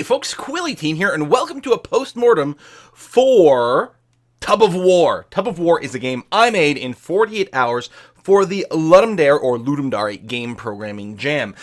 Hey folks, Quilly Team here, and welcome to a Post Mortem for Tub of War. Tub of War is a game I made in 48 hours for the Ludum Dare or Ludum Dare Game Programming Jam.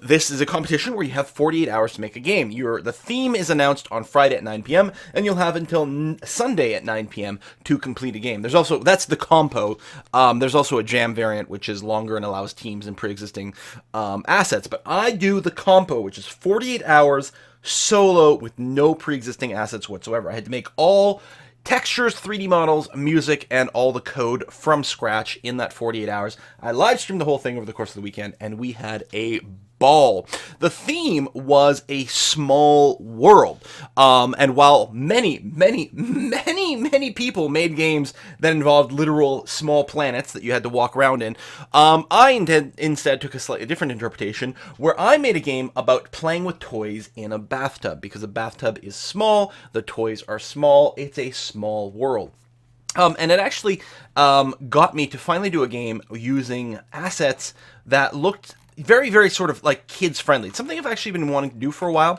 This is a competition where you have 48 hours to make a game. The theme is announced on Friday at 9 p.m. and you'll have until Sunday at 9 p.m. to complete a game. That's the compo. There's also a jam variant which is longer and allows teams and pre-existing assets. But I do the compo, which is 48 hours solo with no pre-existing assets whatsoever. I had to make all textures, 3D models, music, and all the code from scratch in that 48 hours. I live streamed the whole thing over the course of the weekend, and we had a ball. The theme was a small world. And while many people made games that involved literal small planets that you had to walk around in, I instead took a slightly different interpretation where I made a game about playing with toys in a bathtub. Because a bathtub is small, the toys are small, it's a small world. And it actually got me to finally do a game using assets that looked very sort of like kids friendly. It's something I've actually been wanting to do for a while.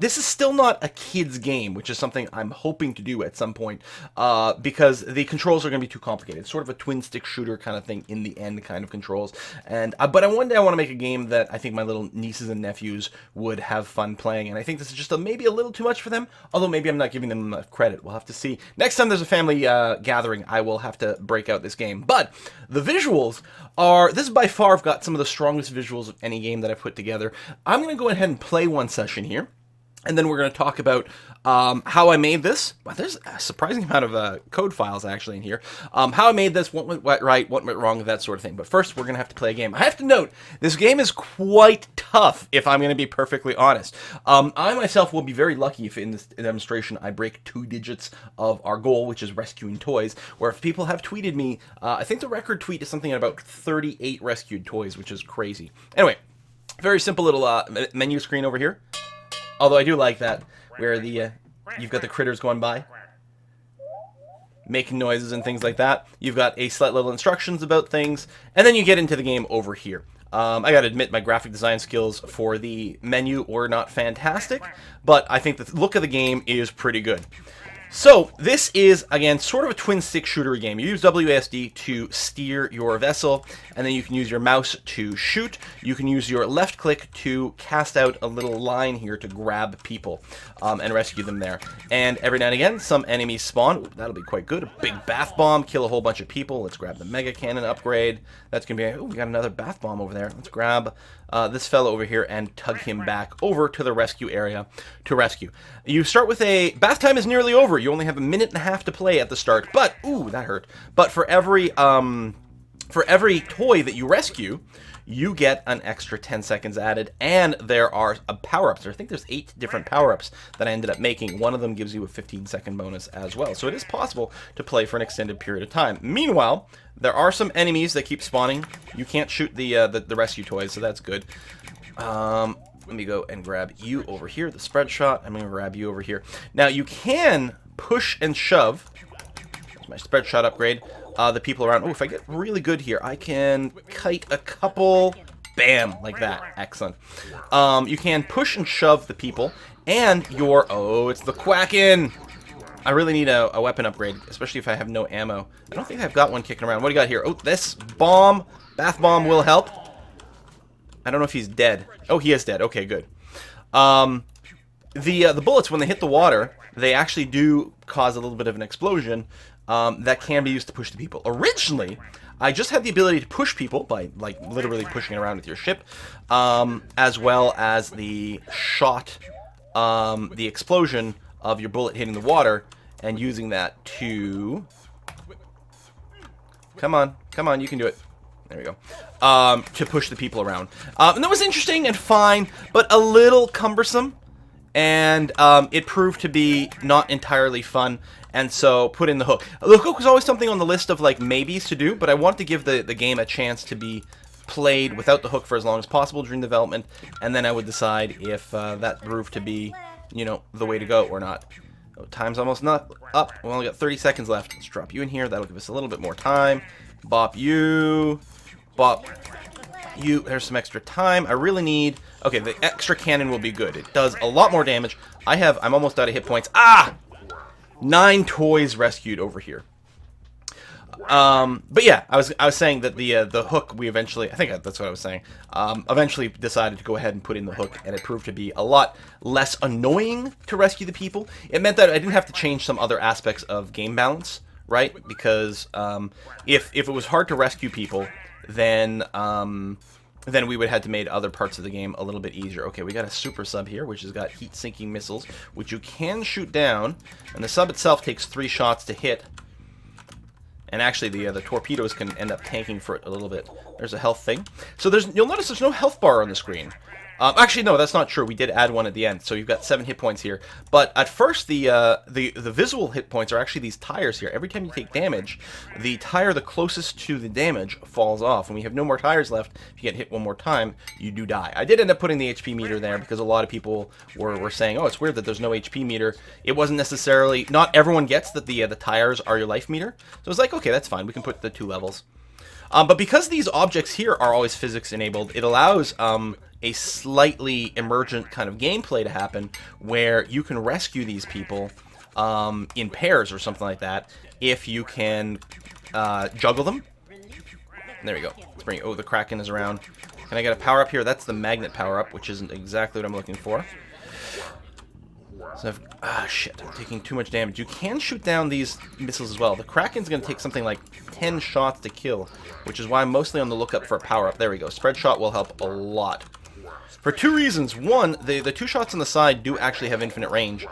This is still not a kids game, which is something I'm hoping to do at some point, because the controls are going to be too complicated. It's sort of a twin stick shooter kind of thing in the end kind of controls. And but one day I want to make a game that I think my little nieces and nephews would have fun playing. And I think this is just maybe a little too much for them, although maybe I'm not giving them enough credit. We'll have to see. Next time there's a family gathering, I will have to break out this game. But the visuals this is by far I've got some of the strongest visuals of any game that I've put together. I'm going to go ahead and play one session here, and then we're going to talk about how I made this. Well, there's a surprising amount of code files actually in here. How I made this, what went right, what went wrong, that sort of thing. But first, we're going to have to play a game. I have to note, this game is quite tough, if I'm going to be perfectly honest. I myself will be very lucky if in this demonstration I break 2 digits of our goal, which is rescuing toys, where if people have tweeted me, I think the record tweet is something about 38 rescued toys, which is crazy. Anyway, very simple little menu screen over here. Although I do like that, where you've got the critters going by, making noises and things like that. You've got a slight little instructions about things, and then you get into the game over here. I gotta admit, my graphic design skills for the menu were not fantastic, but I think the look of the game is pretty good. So, this is, again, sort of a twin-stick shooter game. You use WASD to steer your vessel, and then you can use your mouse to shoot. You can use your left click to cast out a little line here to grab people and rescue them there. And every now and again, some enemies spawn. Ooh, that'll be quite good. A big bath bomb, kill a whole bunch of people. Let's grab the Mega Cannon upgrade. That's going to be... Oh, we got another bath bomb over there. Let's grab this fellow over here and tug him back over to the rescue area to rescue. You start with a... Bath time is nearly over. You only have a minute and a half to play at the start, but ooh, that hurt. But for every toy that you rescue, you get an extra 10 seconds added, and there are power-ups. I think there's 8 different power-ups that I ended up making. One of them gives you a 15-second bonus as well. So it is possible to play for an extended period of time. Meanwhile, there are some enemies that keep spawning. You can't shoot the rescue toys, so that's good. Let me go and grab you over here, the spread shot. I'm going to grab you over here. Now, you can push and shove. My spread shot upgrade. The people around. Oh, if I get really good here, I can kite a couple. Bam, like that. Excellent. You can push and shove the people, and your... Oh, it's the Quackin'! I really need a weapon upgrade, especially if I have no ammo. I don't think I've got one kicking around. What do you got here? Oh, this bomb, bath bomb will help. I don't know if he's dead. Oh, he is dead. Okay, good. The bullets, when they hit the water, they actually do cause a little bit of an explosion that can be used to push the people. Originally, I just had the ability to push people by, like, literally pushing around with your ship, as well as the shot, the explosion of your bullet hitting the water, and using that to... Come on, you can do it. There we go. To push the people around. And that was interesting and fine, but a little cumbersome. And it proved to be not entirely fun. And so put in the hook. The hook was always something on the list of like maybes to do, but I wanted to give the game a chance to be played without the hook for as long as possible during development. And then I would decide if that proved to be, you know, the way to go or not. Oh, time's almost not up. We only got 30 seconds left. Let's drop you in here. That'll give us a little bit more time. Bop you. Bop. There's some extra time. I really need... Okay, the extra cannon will be good. It does a lot more damage. I'm almost out of hit points. Ah! 9 toys rescued over here. But yeah, I was saying that the hook we eventually... I think that's what I was saying. Eventually decided to go ahead and put in the hook, and it proved to be a lot less annoying to rescue the people. It meant that I didn't have to change some other aspects of game balance, right? Because if it was hard to rescue people, then we would have to make other parts of the game a little bit easier. Okay, we got a super sub here, which has got heat-sinking missiles, which you can shoot down, and the sub itself takes 3 shots to hit. And actually, the torpedoes can end up tanking for it a little bit. There's a health thing. So you'll notice there's no health bar on the screen. Actually, no, that's not true. We did add one at the end, so you've got 7 hit points here. But at first, the visual hit points are actually these tires here. Every time you take damage, the tire the closest to the damage falls off. When we have no more tires left, if you get hit one more time, you do die. I did end up putting the HP meter there because a lot of people were saying, oh, it's weird that there's no HP meter. It wasn't necessarily... Not everyone gets that the tires are your life meter. So it's like, okay, that's fine. We can put the 2 levels. But because these objects here are always physics enabled, it allows a slightly emergent kind of gameplay to happen where you can rescue these people in pairs or something like that if you can juggle them. There we go. Let's bring... Oh, the Kraken is around. Can I get a power-up here? That's the magnet power-up, which isn't exactly what I'm looking for. So shit, I'm taking too much damage. You can shoot down these missiles as well. The Kraken's going to take something like 10 shots to kill, which is why I'm mostly on the lookout for a power-up. There we go. Spread shot will help a lot. For 2 reasons. One, the 2 shots on the side do actually have infinite range.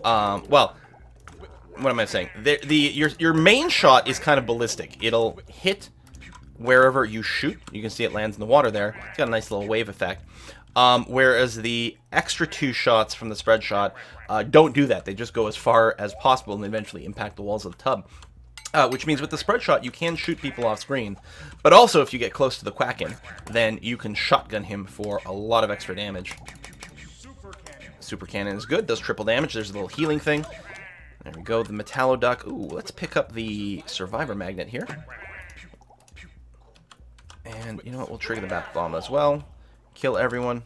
Well, what am I saying? Your main shot is kind of ballistic. It'll hit wherever you shoot. You can see it lands in the water there. It's got a nice little wave effect. Whereas the extra 2 shots from the spread shot don't do that. They just go as far as possible and eventually impact the walls of the tub. Which means with the spread shot, you can shoot people off screen. But also, if you get close to the Quacken, then you can shotgun him for a lot of extra damage. Super Cannon is good. Does triple damage. There's a little healing thing. There we go. The Metalloduck. Ooh, let's pick up the Survivor Magnet here. And you know what? We'll trigger the Bath Bomb as well. Kill everyone.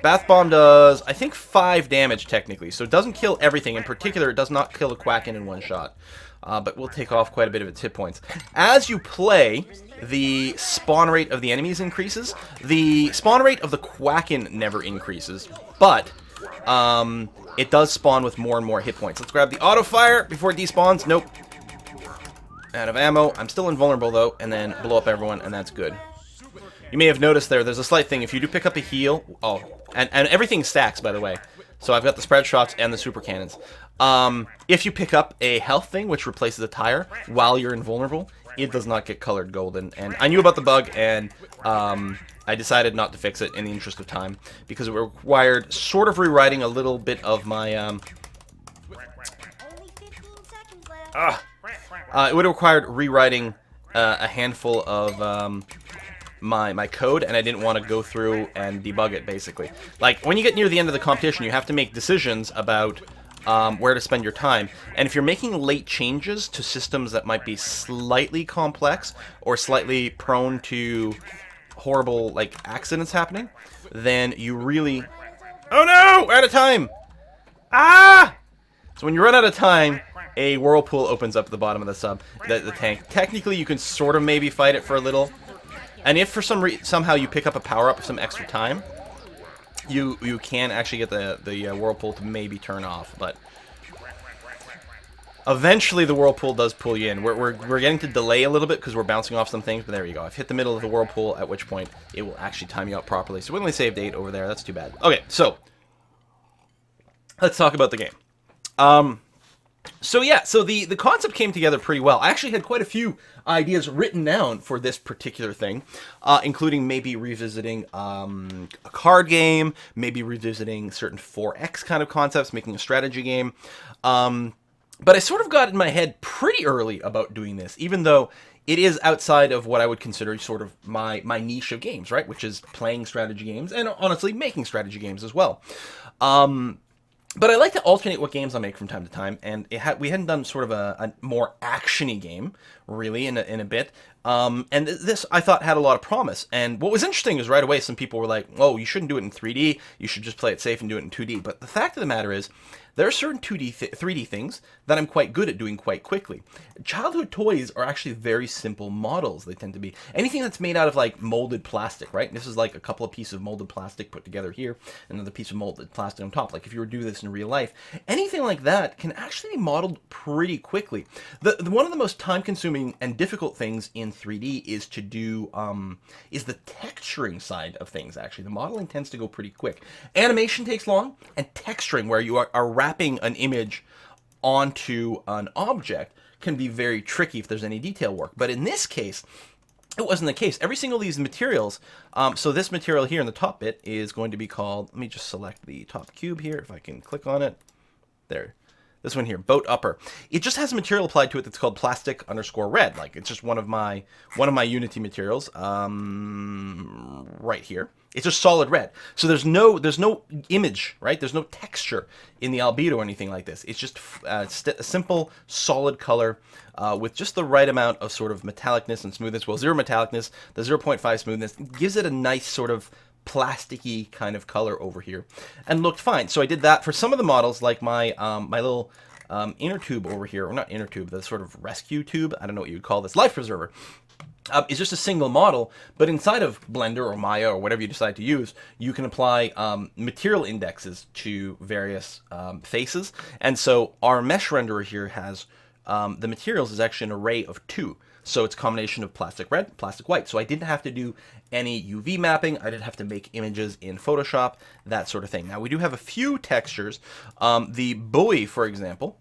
Bath Bomb does, I think, 5 damage technically. So it doesn't kill everything. In particular, it does not kill a Quacken in one shot. But we'll take off quite a bit of its hit points. As you play, the spawn rate of the enemies increases. The spawn rate of the Quacken never increases, but it does spawn with more and more hit points. Let's grab the auto fire before it despawns. Nope. Out of ammo. I'm still invulnerable, though, and then blow up everyone, and that's good. You may have noticed there's a slight thing. If you do pick up a heal... Oh, and everything stacks, by the way. So I've got the spread shots and the super cannons. If you pick up a health thing, which replaces a tire, while you're invulnerable, it does not get colored golden. And I knew about the bug, and I decided not to fix it in the interest of time, because it required sort of rewriting a little bit of my... it would have required rewriting a handful of... my code, and I didn't want to go through and debug it, basically. Like, when you get near the end of the competition, you have to make decisions about where to spend your time. And if you're making late changes to systems that might be slightly complex or slightly prone to horrible, like, accidents happening, then you really... Oh no! We're out of time! Ah! So when you run out of time, a whirlpool opens up at the bottom of the tank. Technically, you can sort of maybe fight it for a little. And if for somehow you pick up a power-up with some extra time, you can actually get the whirlpool to maybe turn off. But eventually the whirlpool does pull you in. We're getting to delay a little bit because we're bouncing off some things, but there you go. I've hit the middle of the whirlpool, at which point it will actually time you out properly. So we only saved 8 over there. That's too bad. Okay, so let's talk about the game. So yeah, so the concept came together pretty well. I actually had quite a few ideas written down for this particular thing, including maybe revisiting a card game, maybe revisiting certain 4X kind of concepts, making a strategy game. But I sort of got in my head pretty early about doing this, even though it is outside of what I would consider sort of my niche of games, right? Which is playing strategy games and honestly making strategy games as well. But I like to alternate what games I make from time to time, and we hadn't done sort of a more action-y game, really, in a bit. This, I thought, had a lot of promise. And what was interesting is right away some people were like, oh, you shouldn't do it in 3D. You should just play it safe and do it in 2D. But the fact of the matter is, there are certain 3D things that I'm quite good at doing quite quickly. Childhood toys are actually very simple models. They tend to be anything that's made out of like molded plastic, right? This is like a couple of pieces of molded plastic put together here, another piece of molded plastic on top. Like if you were to do this in real life, anything like that can actually be modeled pretty quickly. One of the most time-consuming and difficult things in 3D is to do is the texturing side of things. Actually, the modeling tends to go pretty quick. Animation takes long, and texturing, where you are wrapping an image onto an object, can be very tricky if there's any detail work. But in this case, it wasn't the case. Every single of these materials, so this material here in the top bit is going to be called, let me just select the top cube here, if I can click on it. There. This one here, boat upper. It just has a material applied to it that's called plastic_red. Like it's just one of my Unity materials, right here. It's just solid red. So there's no image, right? There's no texture in the albedo or anything like this. It's just a simple solid color with just the right amount of sort of metallicness and smoothness. Well, zero metallicness, the 0.5 smoothness gives it a nice sort of plasticky kind of color over here, and looked fine. So I did that for some of the models, like my my little inner tube over here, or not inner tube, the sort of rescue tube, I don't know what you would call this, life preserver. Is just a single model, but inside of Blender or Maya or whatever you decide to use, you can apply material indexes to various faces. And so our mesh renderer here has the materials is actually an array of 2. So it's a combination of plastic red, plastic white. So I didn't have to do any UV mapping. I didn't have to make images in Photoshop, that sort of thing. Now we do have a few textures. The buoy, for example,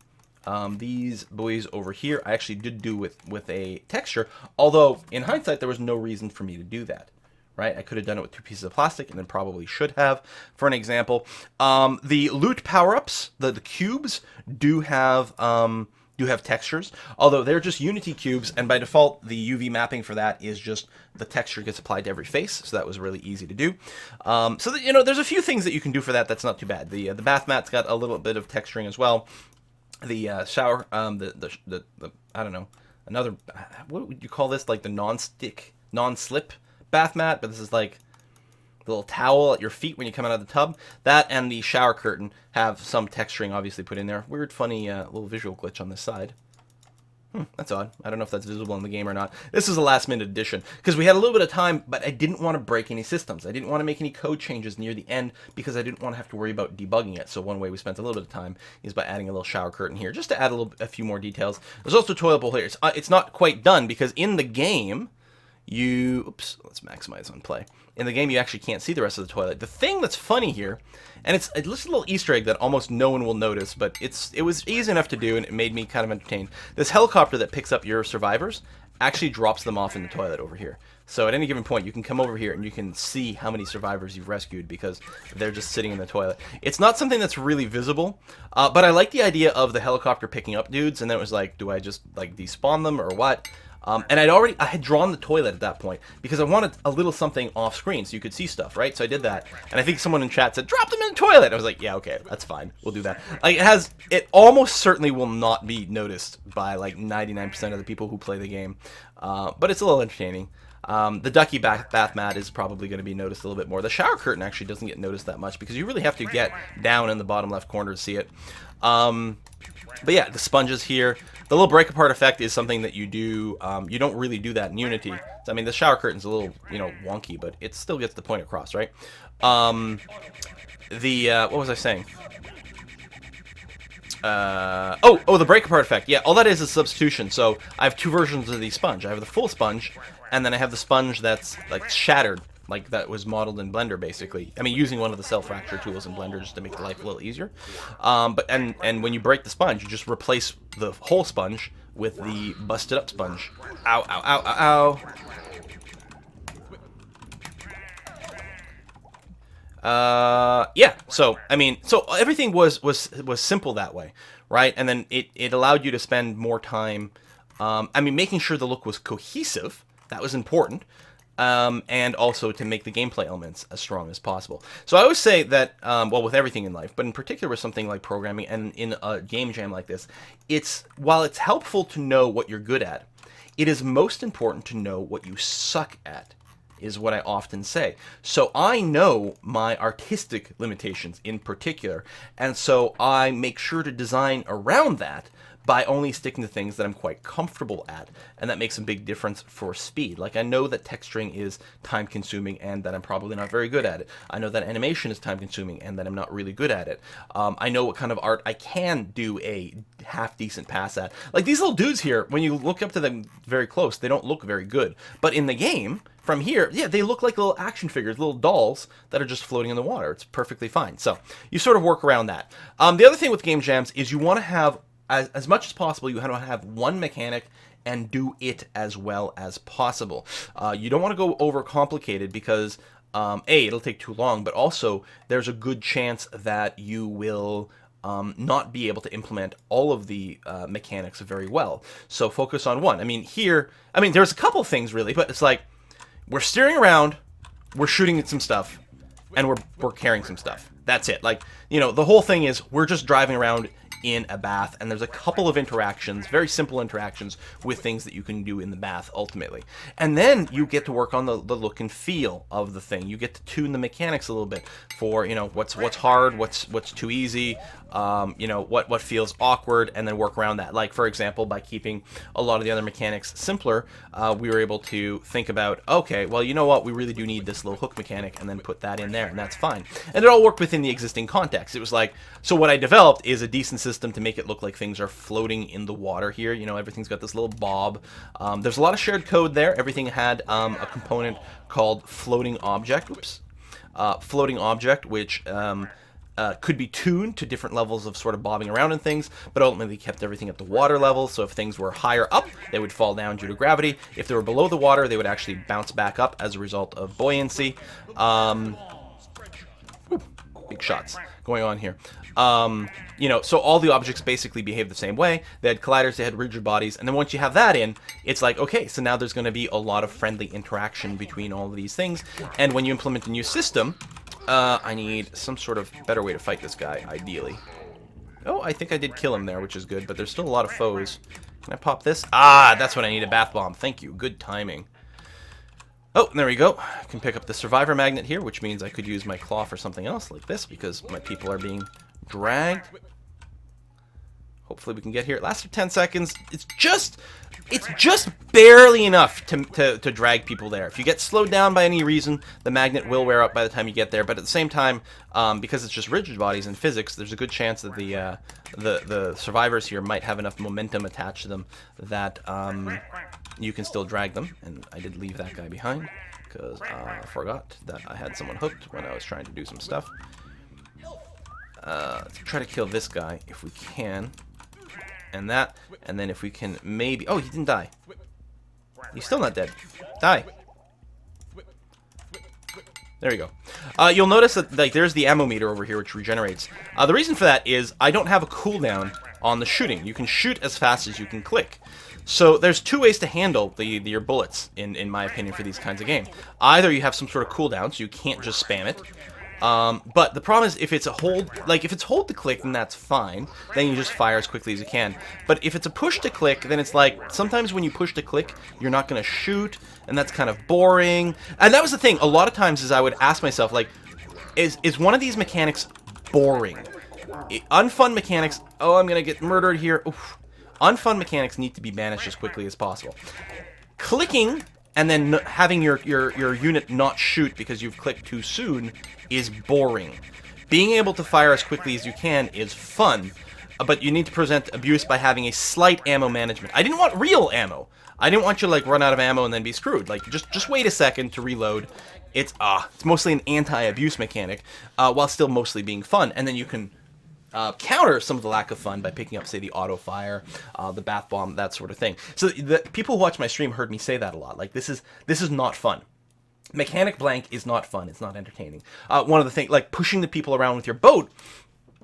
these buoys over here, I actually did do with a texture, although in hindsight, there was no reason for me to do that, right? I could have done it with 2 pieces of plastic, and then probably should have, for an example. The loot power-ups, the cubes, do have textures, although they're just Unity cubes, and by default, the UV mapping for that is just the texture gets applied to every face, so that was really easy to do. So that, there's a few things that you can do for that. That's not too bad. The bath mat's got a little bit of texturing as well. The shower, the I don't know, another, what would you call this? Like the non-slip bath mat, but this is like the little towel at your feet when you come out of the tub. That and the shower curtain have some texturing obviously put in there. Weird, funny little visual glitch on this side. That's odd. I don't know if that's visible in the game or not. This is a last-minute addition, because we had a little bit of time, but I didn't want to break any systems. I didn't want to make any code changes near the end, because I didn't want to have to worry about debugging it. So one way we spent a little bit of time is by adding a little shower curtain here, just to add a few more details. There's also a toilet bowl here. It's not quite done, because in the game, oops, let's maximize on play. In the game, you actually can't see the rest of the toilet. The thing that's funny here, and it's a little Easter egg that almost no one will notice, but it was easy enough to do, and it made me kind of entertained. This helicopter that picks up your survivors actually drops them off in the toilet over here. So at any given point, you can come over here and you can see how many survivors you've rescued because they're just sitting in the toilet. It's not something that's really visible, but I like the idea of the helicopter picking up dudes, and then it was like, do I just like despawn them or what? And I had drawn the toilet at that point because I wanted a little something off screen so you could see stuff, right? So I did that, and I think someone in chat said, drop them in the toilet! I was like, yeah, okay, that's fine, we'll do that. Like, it almost certainly will not be noticed by like 99% of the people who play the game, but it's a little entertaining. The ducky bath mat is probably going to be noticed a little bit more. The shower curtain actually doesn't get noticed that much because you really have to get down in the bottom left corner to see it. But yeah, the sponges here. The little break apart effect is something that you do. You don't really do that in Unity. I mean, the shower curtain's a little, wonky, but it still gets the point across, right? What was I saying? The break apart effect. Yeah, all that is substitution. So I have 2 versions of the sponge. I have the full sponge, and then I have the sponge that's like shattered, like that was modeled in Blender, basically. I mean, using one of the cell fracture tools in Blender just to make life a little easier. And when you break the sponge, you just replace the whole sponge with the busted up sponge. Ow, ow, ow, ow, ow. Yeah. So I mean, so everything was simple that way, right? And then it allowed you to spend more time. I mean, making sure the look was cohesive. That was important. And also to make the gameplay elements as strong as possible. So I always say that, well, with everything in life, but in particular with something like programming and in a game jam like this, while it's helpful to know what you're good at, it is most important to know what you suck at, is what I often say. So I know my artistic limitations in particular, and so I make sure to design around that by only sticking to things that I'm quite comfortable at, and that makes a big difference for speed. Like, I know that texturing is time consuming and that I'm probably not very good at it. I know that animation is time consuming and that I'm not really good at it. I know what kind of art I can do a half decent pass at. Like, these little dudes here, when you look up to them very close, they don't look very good. But in the game, from here, yeah, they look like little action figures, little dolls that are just floating in the water. It's perfectly fine. So you sort of work around that. The other thing with game jams is you want to have, as much as possible, you want to have one mechanic and do it as well as possible. You don't want to go over complicated because A, it'll take too long, but also there's a good chance that you will not be able to implement all of the mechanics very well. So focus on one. I mean, here, there's a couple things really, but it's like we're steering around, we're shooting at some stuff, and we're carrying some stuff. That's it. Like, you know, the whole thing is we're just driving around in a bath, and there's a couple of interactions, very simple interactions with things that you can do in the bath ultimately. And then you get to work on the look and feel of the thing. You get to tune the mechanics a little bit for, you know, what's hard, what's too easy, you know, what feels awkward, and then work around that. Like, for example, by keeping a lot of the other mechanics simpler, we were able to think about, okay, well, you know what, we really do need this little hook mechanic, and then put that in there, and that's fine. And it all worked within the existing context. It was like, so what I developed is a decent system to make it look like things are floating in the water here. You know, everything's got this little bob. There's a lot of shared code there. Everything had a component called floating object. Oops. Floating object, which could be tuned to different levels of sort of bobbing around and things, but ultimately kept everything at the water level. So if things were higher up, they would fall down due to gravity. If they were below the water, they would actually bounce back up as a result of buoyancy. Big shots going on here. You know, so all the objects basically behave the same way. They had colliders, they had rigid bodies, and then once you have that in, it's like, okay, so now there's going to be a lot of friendly interaction between all of these things. And when you implement a new system, I need some sort of better way to fight this guy, ideally. Oh, I think I did kill him there, which is good, but there's still a lot of foes. Can I pop this? Ah, that's what I need, a bath bomb. Thank you. Good timing. Oh, there we go. I can pick up the survivor magnet here, which means I could use my claw for something else like this, because my people are being dragged. Hopefully we can get here. It lasts for 10 seconds. It's just barely enough to drag people there. If you get slowed down by any reason, the magnet will wear out by the time you get there. But at the same time, because it's just rigid bodies in physics, there's a good chance that the survivors here might have enough momentum attached to them that you can still drag them. And I did leave that guy behind because I forgot that I had someone hooked when I was trying to do some stuff. Let's try to kill this guy if we can. And that, and then if we can maybe... Oh, he didn't die. He's still not dead. Die. There you go. You'll notice that, like, there's the ammo meter over here, which regenerates. The reason for that is I don't have a cooldown on the shooting. You can shoot as fast as you can click. So there's two ways to handle your bullets, in my opinion, for these kinds of games. Either you have some sort of cooldown, so you can't just spam it. But the problem is if it's a hold, like if it's hold to click, then that's fine. Then you just fire as quickly as you can. But if it's a push to click, then it's like sometimes when you push to click, you're not going to shoot, and that's kind of boring. And that was the thing. A lot of times is I would ask myself, like, is one of these mechanics boring? Unfun mechanics. Oh, I'm going to get murdered here. Oof. Unfun mechanics need to be banished as quickly as possible. Clicking and then having your unit not shoot because you've clicked too soon is boring. Being able to fire as quickly as you can is fun, but you need to present abuse by having a slight ammo management. I didn't want real ammo. I didn't want you to, like, run out of ammo and then be screwed. Like, just wait a second to reload. It's mostly an anti-abuse mechanic, while still mostly being fun. And then you can counter some of the lack of fun by picking up, say, the auto fire, the bath bomb, that sort of thing. So the people who watch my stream heard me say that a lot. Like, this is not fun. Mechanic blank is not fun. It's not entertaining. One of the things, like pushing the people around with your boat,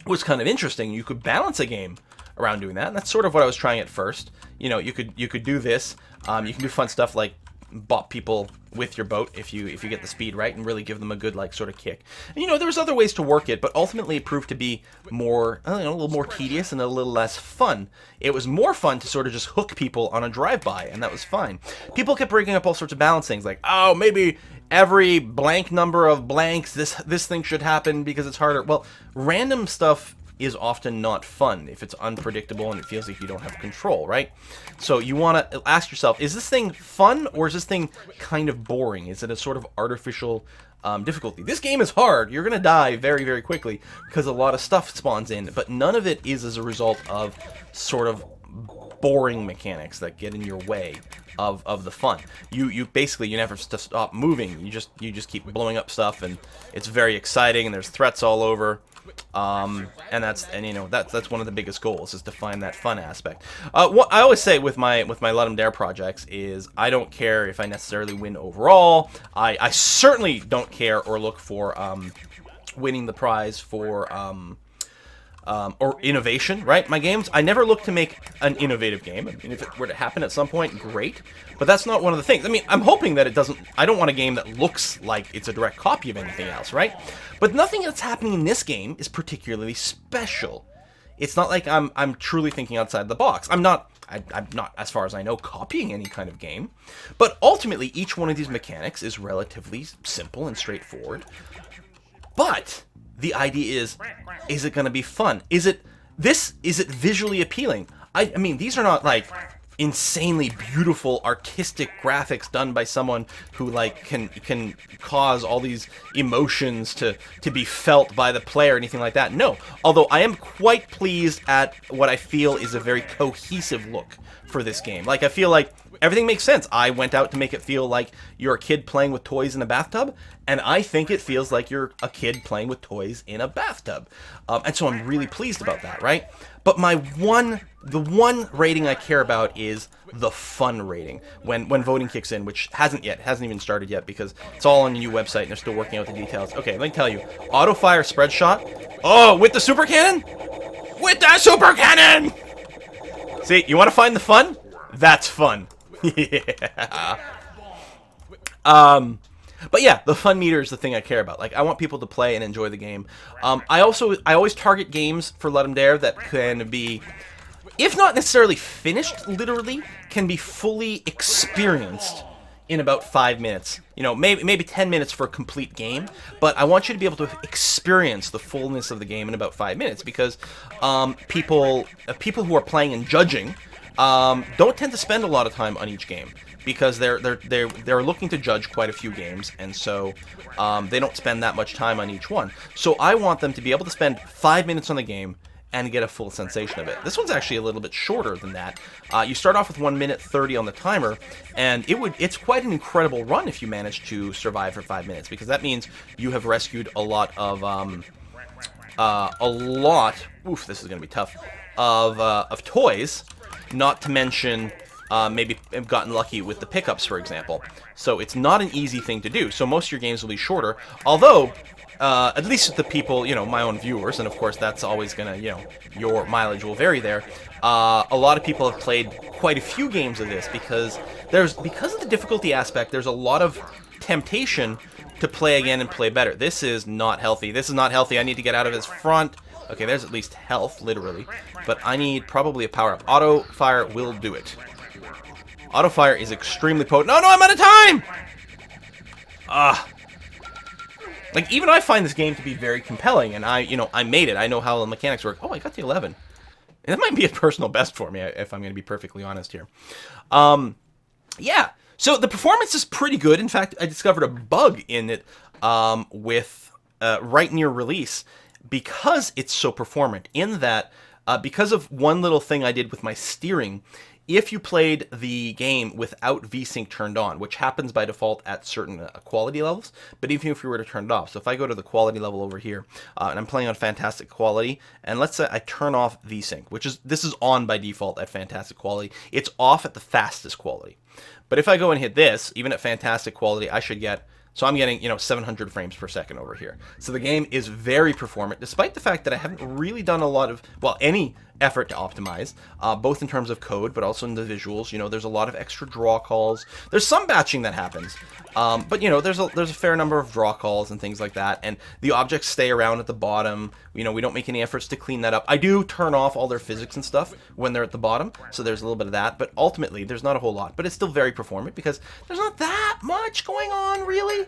was kind of interesting. You could balance a game around doing that, and that's sort of what I was trying at first. You know, you could do this. You can do fun stuff like bop people with your boat if you get the speed right and really give them a good like sort of kick. And you know, there was other ways to work it, but ultimately it proved to be more, a little more tedious and a little less fun. It was more fun to sort of just hook people on a drive-by, and that was fine. People kept bringing up all sorts of balance things, like, oh, maybe every blank number of blanks, this thing should happen because it's harder. Well, random stuff is often not fun if it's unpredictable and it feels like you don't have control, right? So you want to ask yourself, is this thing fun or is this thing kind of boring? Is it a sort of artificial difficulty? This game is hard. You're going to die very, very quickly because a lot of stuff spawns in, but none of it is as a result of sort of boring mechanics that get in your way of the fun. You basically, you never stop moving. You just keep blowing up stuff, and it's very exciting, and there's threats all over. And that's one of the biggest goals, is to find that fun aspect. What I always say with my Ludum Dare projects is I don't care if I necessarily win overall. I certainly don't care or look for winning the prize for or innovation, right? My games, I never look to make an innovative game. I mean, if it were to happen at some point, great. But that's not one of the things. I mean, I'm hoping that it doesn't, I don't want a game that looks like it's a direct copy of anything else, right? But nothing that's happening in this game is particularly special. It's not like I'm truly thinking outside the box. I'm not, as far as I know, copying any kind of game. But ultimately, each one of these mechanics is relatively simple and straightforward. But the idea is it going to be fun? Is it visually appealing? I mean, these are not like insanely beautiful artistic graphics done by someone who like can cause all these emotions to be felt by the player or anything like that. No, although I am quite pleased at what I feel is a very cohesive look for this game. Like, I feel like everything makes sense. I went out to make it feel like you're a kid playing with toys in a bathtub, and I think it feels like you're a kid playing with toys in a bathtub. And so I'm really pleased about that, right? But the one rating I care about is the fun rating when voting kicks in, which hasn't even started yet because it's all on the new website and they're still working out the details. Okay, let me tell you, auto fire spread shot. Oh, with the super cannon? With the super cannon! See, you want to find the fun? That's fun. Yeah. But yeah, the fun meter is the thing I care about. Like, I want people to play and enjoy the game. I always target games for Ludum Dare that can be, if not necessarily finished, literally, can be fully experienced in about 5 minutes. You know, maybe 10 minutes for a complete game, but I want you to be able to experience the fullness of the game in about 5 minutes, because people who are playing and judging don't tend to spend a lot of time on each game, because they're looking to judge quite a few games, and so they don't spend that much time on each one. So I want them to be able to spend 5 minutes on the game and get a full sensation of it. This one's actually a little bit shorter than that. You start off with 1 minute 30 on the timer, and it's quite an incredible run if you manage to survive for 5 minutes, because that means you have rescued a lot of oof, this is gonna be tough, of toys, not to mention maybe have gotten lucky with the pickups, for example. So it's not an easy thing to do. So most of your games will be shorter, although at least the people, my own viewers, and of course that's always gonna, your mileage will vary there. A lot of people have played quite a few games of this because of the difficulty aspect, there's a lot of temptation to play again and play better. This is not healthy. This is not healthy. I need to get out of his front. Okay, there's at least health, literally. But I need probably a power-up. Auto fire will do it. Auto fire is extremely potent. No, I'm out of time! Like, even I find this game to be very compelling, and I made it. I know how the mechanics work. Oh, I got the 11. And that might be a personal best for me, if I'm going to be perfectly honest here. Yeah. So the performance is pretty good. In fact, I discovered a bug in it with right near release, because it's so performant, in that because of one little thing I did with my steering, if you played the game without VSync turned on, which happens by default at certain quality levels, but even if you were to turn it off, so if I go to the quality level over here, and I'm playing on fantastic quality, and let's say I turn off VSync, this is on by default at fantastic quality, it's off at the fastest quality. But if I go and hit this, even at fantastic quality, I should get, so I'm getting, 700 frames per second over here. So the game is very performant, despite the fact that I haven't really done a lot of, any effort to optimize, both in terms of code, but also in the visuals. You know, there's a lot of extra draw calls. There's some batching that happens, but you know, there's a fair number of draw calls and things like that, and the objects stay around at the bottom. You know, we don't make any efforts to clean that up. I do turn off all their physics and stuff when they're at the bottom, so there's a little bit of that, but ultimately there's not a whole lot, but it's still very performant because there's not that much going on, really.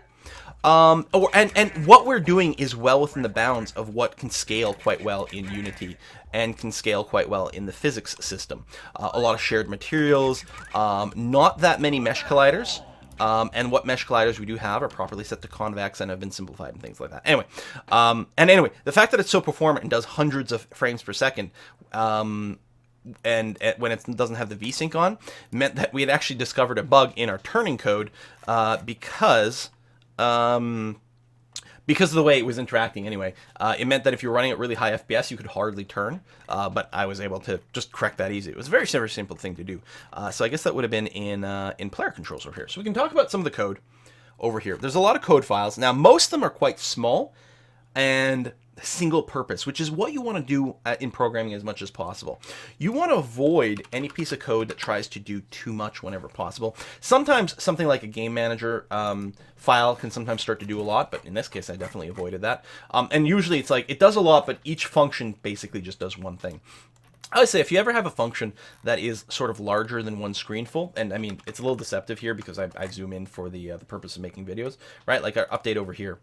And what we're doing is well within the bounds of what can scale quite well in Unity and can scale quite well in the physics system. A lot of shared materials, not that many mesh colliders, and what mesh colliders we do have are properly set to convex and have been simplified and things like that. Anyway, the fact that it's so performant and does hundreds of frames per second, and when it doesn't have the VSync on, meant that we had actually discovered a bug in our turning code, because of the way it was interacting anyway. It meant that if you were running at really high FPS, you could hardly turn, but I was able to just correct that easy. It was a very, very simple thing to do. So I guess that would have been in player controls over here. So we can talk about some of the code over here. There's a lot of code files. Now, most of them are quite small and single purpose, which is what you want to do in programming as much as possible. You want to avoid any piece of code that tries to do too much whenever possible. Sometimes something like a game manager file can sometimes start to do a lot, but in this case I definitely avoided that. And usually it's like it does a lot, but each function basically just does one thing. I would say if you ever have a function that is sort of larger than one screenful, and I mean it's a little deceptive here because I zoom in for the purpose of making videos, right? Like our update over here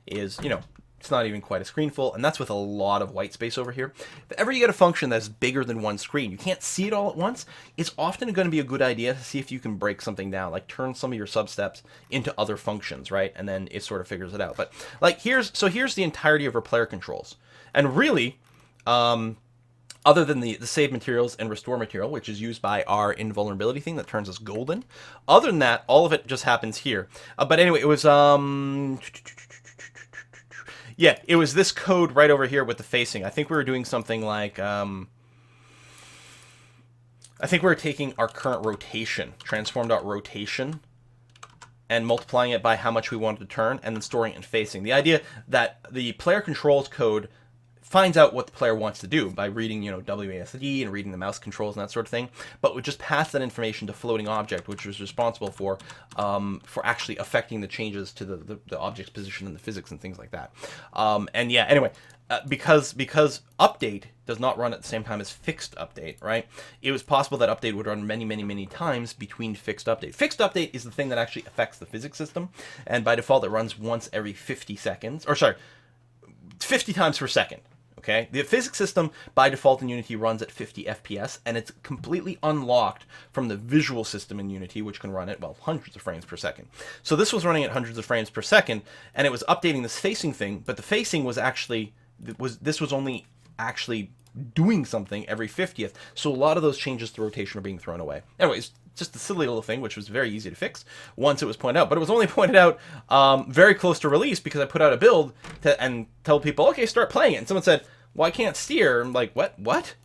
is, you know, it's not even quite a screenful, and that's with a lot of white space over here. If ever you get a function that's bigger than one screen, you can't see it all at once, it's often going to be a good idea to see if you can break something down, like turn some of your substeps into other functions, right? And then it sort of figures it out. But like here's the entirety of our player controls. And really, other than the save materials and restore material, which is used by our invulnerability thing that turns us golden, other than that, all of it just happens here. But anyway, it was yeah, it was this code right over here with the facing. I think we were doing something like, I think we were taking our current rotation, transform.rotation, and multiplying it by how much we wanted to turn, and then storing it in facing. The idea that the player controls code finds out what the player wants to do by reading, you know, WASD and reading the mouse controls and that sort of thing, but would just pass that information to floating object, which was responsible for actually affecting the changes to the object's position and the physics and things like that. And yeah, anyway, because update does not run at the same time as fixed update, right? It was possible that update would run many times between fixed update. Fixed update is the thing that actually affects the physics system, and by default it runs once every 50 seconds, or sorry, 50 times per second. Okay, the physics system by default in Unity runs at 50 FPS, and it's completely unlocked from the visual system in Unity, which can run at, well, hundreds of frames per second. So this was running at hundreds of frames per second, and it was updating this facing thing, but the facing was actually, this was only actually doing something every 50th, so a lot of those changes to rotation are being thrown away. Anyways, just a silly little thing, which was very easy to fix once it was pointed out. But it was only pointed out very close to release because I put out a build and tell people, okay, start playing it. And someone said, well, I can't steer. I'm like, what?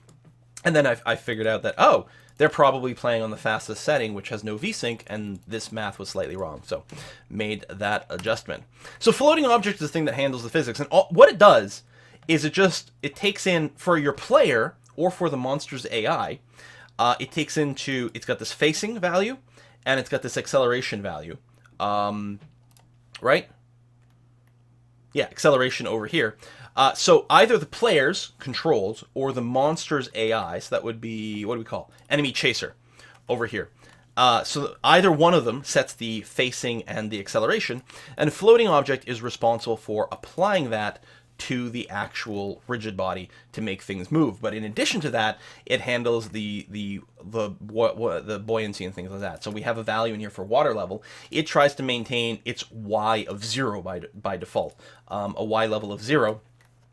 And then I figured out that, oh, they're probably playing on the fastest setting, which has no VSync, and this math was slightly wrong. So made that adjustment. So floating object is the thing that handles the physics. And what it does is it takes in, for your player or for the monster's AI, it's got this facing value and it's got this acceleration value, right? Yeah, acceleration over here. So either the player's controls or the monster's AI, so that would be, what do we call? Enemy chaser over here. So either one of them sets the facing and the acceleration, and a floating object is responsible for applying that to the actual rigid body to make things move. But in addition to that, it handles the buoyancy and things like that. So we have a value in here for water level. It tries to maintain its Y of 0 by default, a Y level of 0.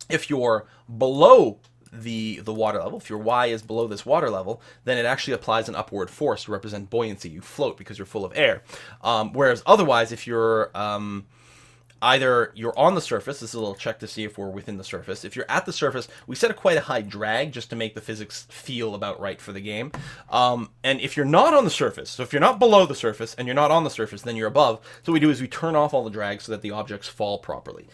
If you're below the water level, if your Y is below this water level, then it actually applies an upward force to represent buoyancy. You float because you're full of air. Whereas otherwise, if you're either you're on the surface. This is a little check to see if we're within the surface. If you're at the surface, we set quite a high drag just to make the physics feel about right for the game. And if you're not on the surface, so if you're not below the surface and you're not on the surface, then you're above. So what we do is we turn off all the drag so that the objects fall properly.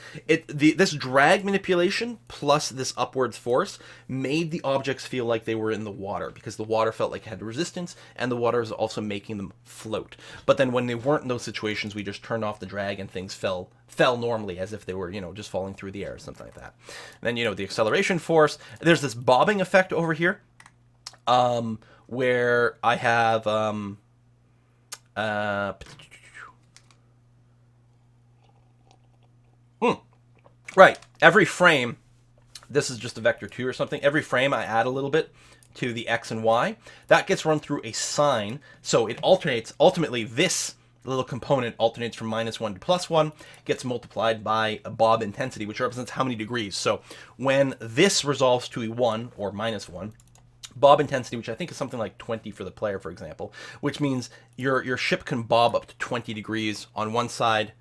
This drag manipulation plus this upwards force made the objects feel like they were in the water, because the water felt like it had resistance, and the water is also making them float. But then when they weren't in those situations, we just turned off the drag and things fell normally, as if they were, just falling through the air or something like that. And then, the acceleration force. There's this bobbing effect over here, where I have right, every frame, this is just a vector 2 or something, every frame I add a little bit to the X and Y. That gets run through a sine, so it alternates. Ultimately, this little component alternates from -1 to +1, gets multiplied by a bob intensity, which represents how many degrees. So when this resolves to a 1 or -1, bob intensity, which I think is something like 20 for the player, for example, which means your ship can bob up to 20 degrees on one side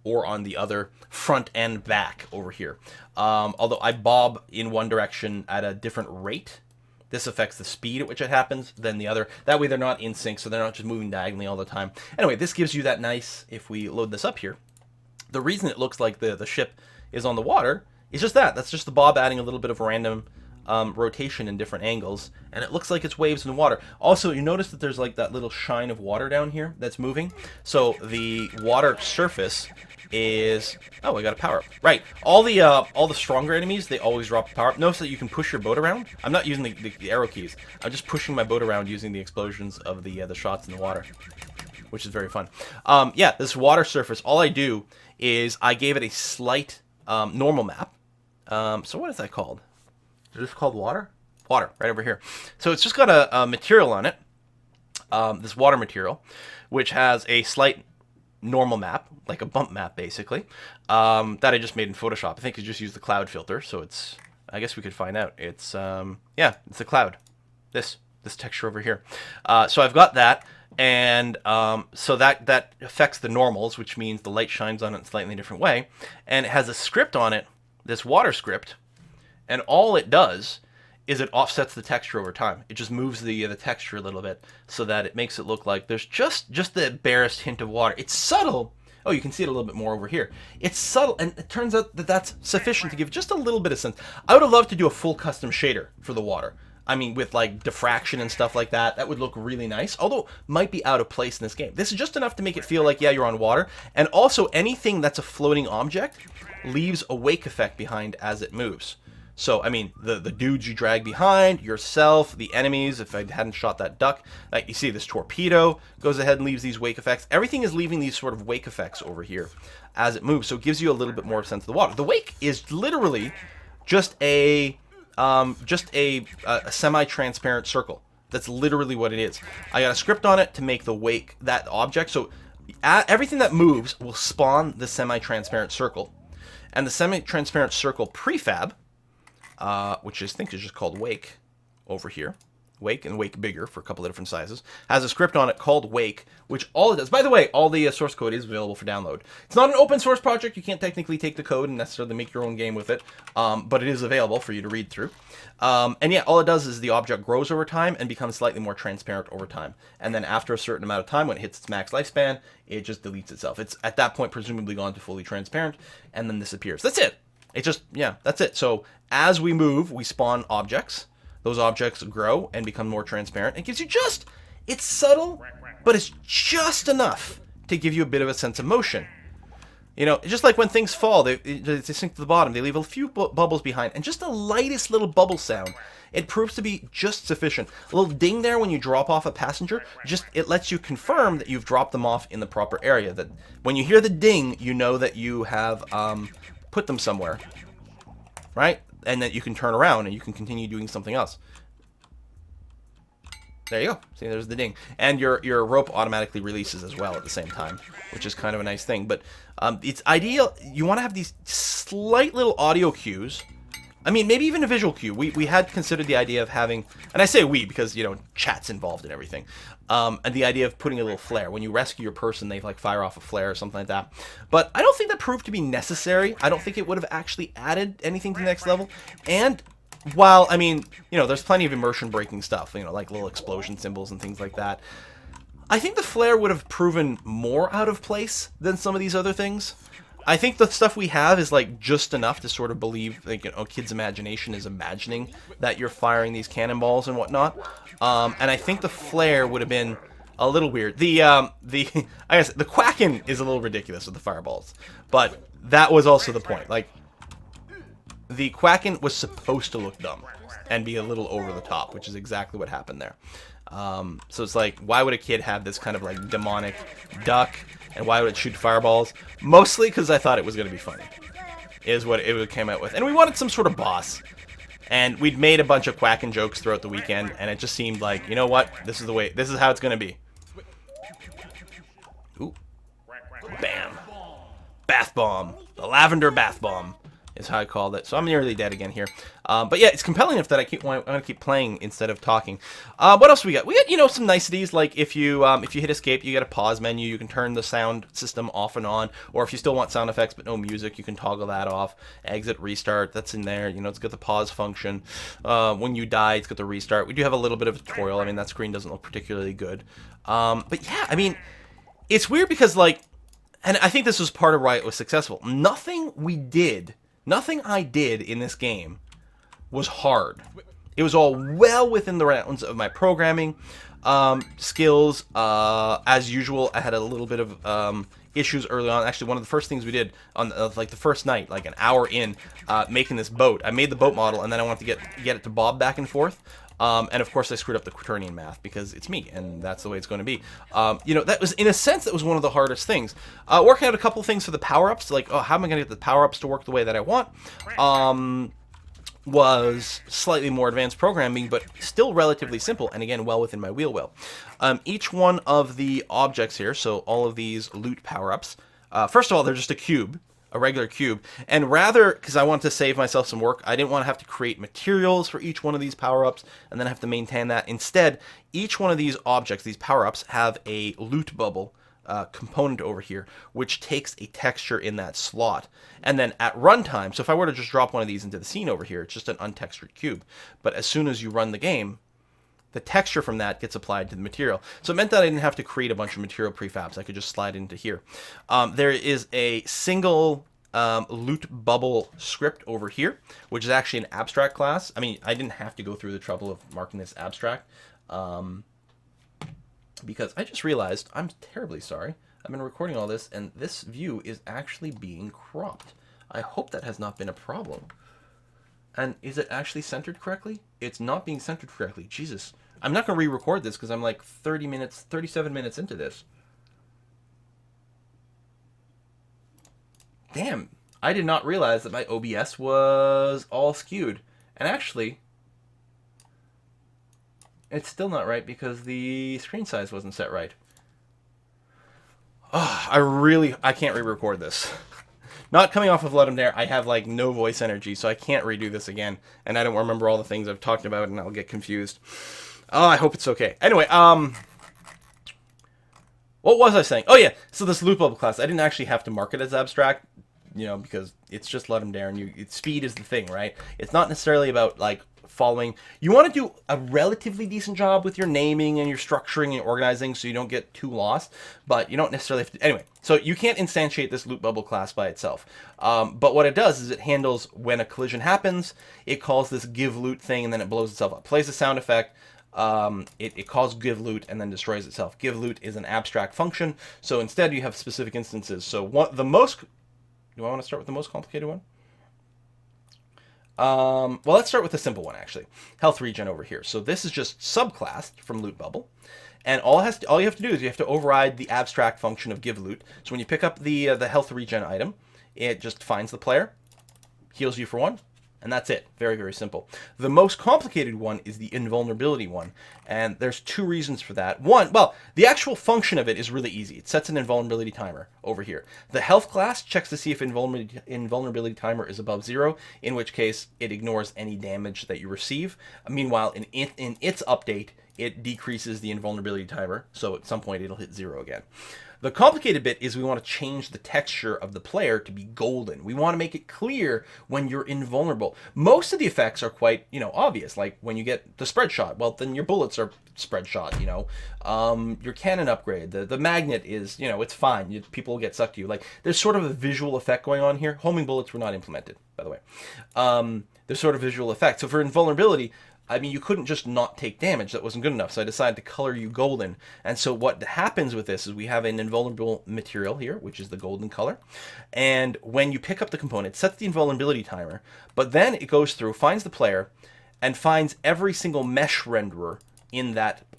or on the other, front and back over here. Although I bob in one direction at a different rate, this affects the speed at which it happens than the other. That way they're not in sync, so they're not just moving diagonally all the time. Anyway, this gives you that nice, if we load this up here, the reason it looks like the ship is on the water is just that. That's just the bob adding a little bit of random rotation in different angles, and it looks like it's waves in the water. Also, you notice that there's like that little shine of water down here that's moving. So the water surface is, oh, I got a power up. Right, all the stronger enemies, they always drop a power up. Notice that you can push your boat around. I'm not using the arrow keys. I'm just pushing my boat around using the explosions of the shots in the water, which is very fun. Yeah, this water surface, all I do is I gave it a slight normal map. So what is that called? Is this called water? Water, right over here. So it's just got a material on it, this water material, which has a slight normal map, like a bump map, basically, that I just made in Photoshop. I think I just used the cloud filter, so it's, I guess we could find out. It's, yeah, it's a cloud. This texture over here. So I've got that, and so that affects the normals, which means the light shines on it in a slightly different way, and it has a script on it, this water script, and all it does is it offsets the texture over time. It just moves the texture a little bit so that it makes it look like there's just the barest hint of water. It's subtle. Oh, you can see it a little bit more over here. It's subtle, and it turns out that that's sufficient to give just a little bit of sense. I would have loved to do a full custom shader for the water. I mean, with like diffraction and stuff like that, that would look really nice, although might be out of place in this game. This is just enough to make it feel like, yeah, you're on water. And also, anything that's a floating object leaves a wake effect behind as it moves. So, I mean, the dudes you drag behind, yourself, the enemies, if I hadn't shot that duck, like you see this torpedo goes ahead and leaves these wake effects. Everything is leaving these sort of wake effects over here as it moves, so it gives you a little bit more sense of the water. The wake is literally just a semi-transparent circle. That's literally what it is. I got a script on it to make the wake that object, so everything that moves will spawn the semi-transparent circle. And the semi-transparent circle prefab, which I think is just called Wake over here. Wake and Wake Bigger for a couple of different sizes. Has a script on it called Wake, which all it does... By the way, all the source code is available for download. It's not an open source project. You can't technically take the code and necessarily make your own game with it, but it is available for you to read through. And yeah, all it does is the object grows over time and becomes slightly more transparent over time. And then after a certain amount of time, when it hits its max lifespan, it just deletes itself. It's at that point presumably gone to fully transparent, and then disappears. That's it. It just, yeah, that's it. So as we move, we spawn objects. Those objects grow and become more transparent. It gives you just, it's subtle, but it's just enough to give you a bit of a sense of motion. You know, just like when things fall, they sink to the bottom. They leave a few bubbles behind, and just the lightest little bubble sound, it proves to be just sufficient. A little ding there when you drop off a passenger, just it lets you confirm that you've dropped them off in the proper area. That when you hear the ding, you know that you have put them somewhere, right? And that you can turn around and you can continue doing something else. There you go. See, there's the ding. And your rope automatically releases as well at the same time, which is kind of a nice thing. But it's ideal. You want to have these slight little audio cues I mean, maybe even a visual cue. We had considered the idea of having, and I say we because, you know, chat's involved in everything, and the idea of putting a little flare. When you rescue your person, they like fire off a flare or something like that. But I don't think that proved to be necessary. I don't think it would have actually added anything to the next level. And while, I mean, you know, there's plenty of immersion breaking stuff, you know, like little explosion symbols and things like that, I think the flare would have proven more out of place than some of these other things. I think the stuff we have is like just enough to sort of believe, like, you know, a kid's imagination is imagining that you're firing these cannonballs and whatnot. And I think the flare would have been a little weird. I guess the quacking is a little ridiculous with the fireballs, but that was also the point. Like, the quacking was supposed to look dumb and be a little over the top, which is exactly what happened there. So it's like, why would a kid have this kind of like demonic duck, and why would it shoot fireballs? Mostly because I thought it was going to be funny, is what it came out with. And we wanted some sort of boss. And we'd made a bunch of quacking jokes throughout the weekend, and it just seemed like, you know what? This is the way, this is how it's going to be. Ooh. Bam. Bath bomb. The lavender bath bomb is how I called it. So I'm nearly dead again here. But yeah, it's compelling enough that I'm going to keep playing instead of talking. What else we got? We got, you know, some niceties, like if you hit escape, you get a pause menu. You can turn the sound system off and on, or if you still want sound effects but no music, you can toggle that off. Exit, restart, that's in there. You know, it's got the pause function. When you die, it's got the restart. We do have a little bit of a tutorial. I mean, that screen doesn't look particularly good. But yeah, I mean, it's weird because, like, and I think this was part of why it was successful. Nothing I did in this game was hard. It was all well within the rounds of my programming skills. As usual, I had a little bit of issues early on. Actually, one of the first things we did on like the first night, like an hour in, making this boat. I made the boat model, and then I wanted to get it to bob back and forth. And of course, I screwed up the quaternion math because it's me, and that's the way it's going to be. You know, that was, in a sense, that was one of the hardest things. Working out a couple of things for the power-ups, like, oh, how am I going to get the power-ups to work the way that I want? Was slightly more advanced programming, but still relatively simple, and again, well within my wheel well. Each one of the objects here, so all of these loot power-ups, first of all, they're just a cube. A regular cube, and rather, because I wanted to save myself some work, I didn't want to have to create materials for each one of these power-ups and then have to maintain that. Instead, each one of these objects, these power-ups, have a loot bubble component over here, which takes a texture in that slot. And then at runtime, so if I were to just drop one of these into the scene over here, it's just an untextured cube. But as soon as you run the game, the texture from that gets applied to the material. So it meant that I didn't have to create a bunch of material prefabs. I could just slide into here. There is a single loot bubble script over here, which is actually an abstract class. I mean, I didn't have to go through the trouble of marking this abstract because I just realized, I'm terribly sorry, I've been recording all this, and this view is actually being cropped. I hope that has not been a problem. And is it actually centered correctly? It's not being centered correctly. Jesus. I'm not going to re-record this because I'm like 37 minutes into this. Damn. I did not realize that my OBS was all skewed. And actually, it's still not right because the screen size wasn't set right. Oh, I can't re-record this. Not coming off of Ludum Dare, I have like no voice energy, so I can't redo this again. And I don't remember all the things I've talked about, and I'll get confused. Oh, I hope it's okay. Anyway, what was I saying? Oh yeah, so this loot bubble class, I didn't actually have to mark it as abstract, you know, because it's just Ludum Dare, and speed is the thing, right? It's not necessarily about like following. You want to do a relatively decent job with your naming and your structuring and organizing so you don't get too lost, but you don't necessarily have to. Anyway, so you can't instantiate this loot bubble class by itself. But what it does is it handles when a collision happens, it calls this give loot thing, and then it blows itself up. Plays a sound effect. It calls give loot and then destroys itself. Give loot is an abstract function, so instead you have specific instances. So do I want to start with the most complicated one? Well, let's start with the simple one, actually. Health regen over here. So this is just subclassed from loot bubble, and all you have to do is you have to override the abstract function of give loot. So when you pick up the health regen item, it just finds the player, heals you for 1, And that's it. Very, very simple. The most complicated one is the invulnerability one. And there's two reasons for that. One, well, the actual function of it is really easy. It sets an invulnerability timer over here. The health class checks to see if invulnerability timer is above 0, in which case it ignores any damage that you receive. Meanwhile, in its update, it decreases the invulnerability timer, so at some point it'll hit 0 again. The complicated bit is we want to change the texture of the player to be golden. We want to make it clear when you're invulnerable. Most of the effects are quite, obvious. Like when you get the spread shot, well, then your bullets are spread shot, Your cannon upgrade, the magnet is, it's fine. People will get sucked to you. Like there's sort of a visual effect going on here. Homing bullets were not implemented, by the way. There's sort of visual effect. So for invulnerability, you couldn't just not take damage. That wasn't good enough. So I decided to color you golden. And so what happens with this is we have an invulnerable material here, which is the golden color. And when you pick up the component, it sets the invulnerability timer. But then it goes through, finds the player, and finds every single mesh renderer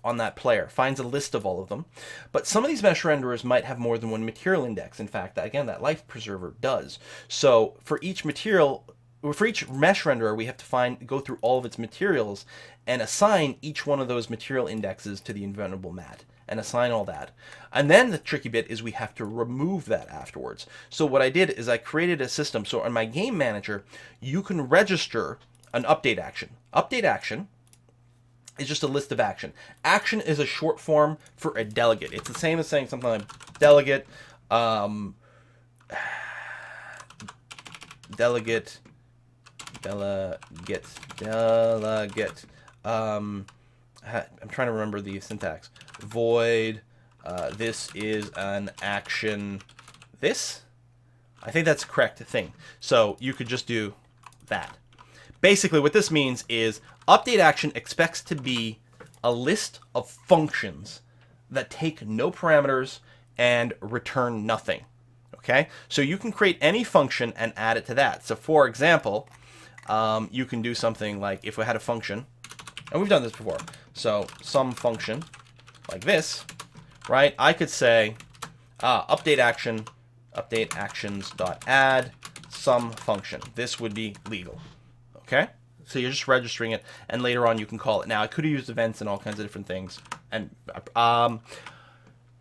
on that player. Finds a list of all of them. But some of these mesh renderers might have more than one material index. In fact, again, that life preserver does. So for each mesh renderer, we have to go through all of its materials and assign each one of those material indexes to the invulnerable mat and assign all that. And then the tricky bit is we have to remove that afterwards. So what I did is I created a system. So on my game manager, you can register an update action. Update action is just a list of action. Action is a short form for a delegate. It's the same as saying something like delegate, delegate. I'm trying to remember the syntax. Void. This is an action. This? I think that's the correct thing. So you could just do that. Basically, what this means is update action expects to be a list of functions that take no parameters and return nothing. Okay? So you can create any function and add it to that. So for example, you can do something like if we had a function, and we've done this before. So some function like this, right? I could say update actions.add some function. This would be legal. Okay? So you're just registering it, and later on you can call it. Now I could have used events and all kinds of different things. And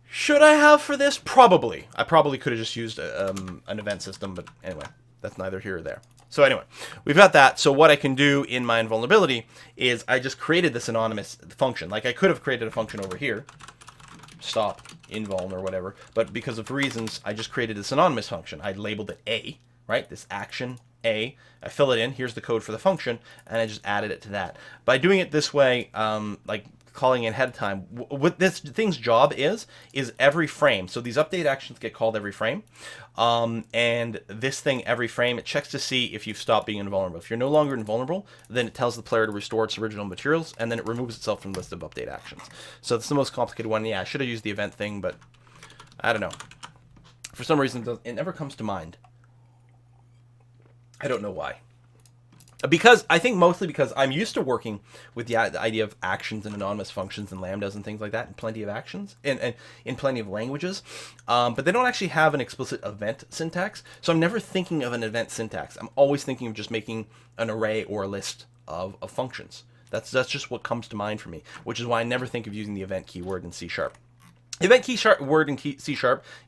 should I have for this? Probably. I probably could have just used an event system, but anyway, that's neither here or there. So anyway, we've got that. So what I can do in my invulnerability is I just created this anonymous function. Like I could have created a function over here, stop invuln or whatever, but because of reasons, I just created this anonymous function. I labeled it A, right? This action A. I fill it in. Here's the code for the function, and I just added it to that. By doing it this way, like calling it ahead of time, what this thing's job is every frame. So these update actions get called every frame. And this thing, every frame, it checks to see if you've stopped being invulnerable. If you're no longer invulnerable, then it tells the player to restore its original materials, and then it removes itself from the list of update actions. So it's the most complicated one. Yeah, I should have used the event thing, but I don't know. For some reason, it never comes to mind. I don't know why. I think mostly because I'm used to working with the idea of actions and anonymous functions and lambdas and things like that in plenty of actions and in plenty of languages, but they don't actually have an explicit event syntax. So I'm never thinking of an event syntax. I'm always thinking of just making an array or a list of functions. That's just what comes to mind for me, which is why I never think of using the event keyword in C#. Event keyword in C#